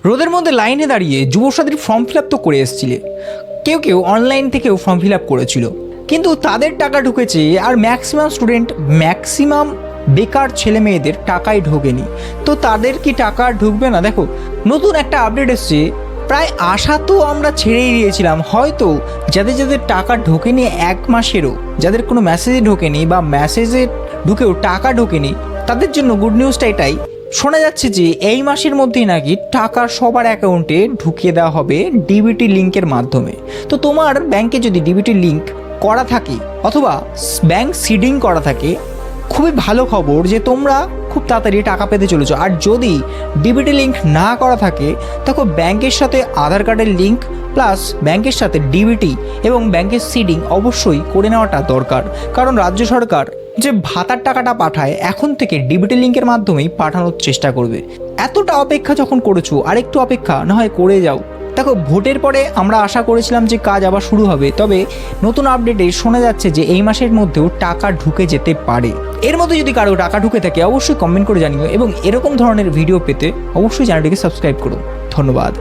রোদের মধ্যে লাইনে দাঁড়িয়ে যুবসাথীর ফর্ম ফিল আপ তো করে এসেছিলে, কেউ কেউ অনলাইন থেকেও ফর্ম ফিল আপ করেছিল, কিন্তু তাদের টাকা ঢুকেছে আর ম্যাক্সিমাম বেকার ছেলে মেয়েদের টাকাই ঢোকেনি। তো তাদের কি টাকা ঢুকবে না? দেখো, নতুন একটা আপডেট এসছে। প্রায় আশা তো আমরা ছেড়েই দিয়েছিলাম, হয়তো যাদের যাদের টাকা ঢোকেনি 1 মাসেরও, যাদের কোনো মেসেজে ঢোকেনি বা মেসেজে ঢুকেও টাকা ঢোকেনি, তাদের জন্য গুড নিউজটা এটাই, শোনা যাচ্ছে যে এই মাসের মধ্যেই নাকি টাকা সবার অ্যাকাউন্টে ঢুকিয়ে দেওয়া হবে ডিবিটি লিঙ্কের মাধ্যমে। তো তোমার ব্যাংকে যদি ডিবিটি লিঙ্ক করা থাকে অথবা ব্যাংক সিডিং করা থাকে, খুবই ভালো খবর যে তোমরা খুব তাড়াতাড়ি টাকা পেতে চলেছো। আর যদি ডিবিটি লিঙ্ক না করা থাকে, তখন ব্যাংকের সাথে আধার কার্ডের লিঙ্ক প্লাস ব্যাংকের সাথে ডিবিটি এবং ব্যাংকের সিডিং অবশ্যই করে নেওয়াটা দরকার। কারণ রাজ্য সরকার যে ভাতার টাকাটা পাঠায়, এখন থেকে ডিবিটি লিঙ্কের মাধ্যমেই পাঠানোর চেষ্টা করবে। এতটা অপেক্ষা যখন করেছো, আরেকটু অপেক্ষা না হয় করে যাও। দেখো, ভোটের পরে আমরা আশা করেছিলাম যে কাজ আবার শুরু হবে, তবে নতুন আপডেটে শোনা যাচ্ছে যে এই মাসের মধ্যেও টাকা ঢুকে যেতে পারে। এর মধ্যে যদি কারো টাকা ঢুকে থাকে অবশ্যই কমেন্ট করে জানিও, এবং এরকম ধরনের ভিডিও পেতে অবশ্যই চ্যানেলটিকে সাবস্ক্রাইব করো। ধন্যবাদ।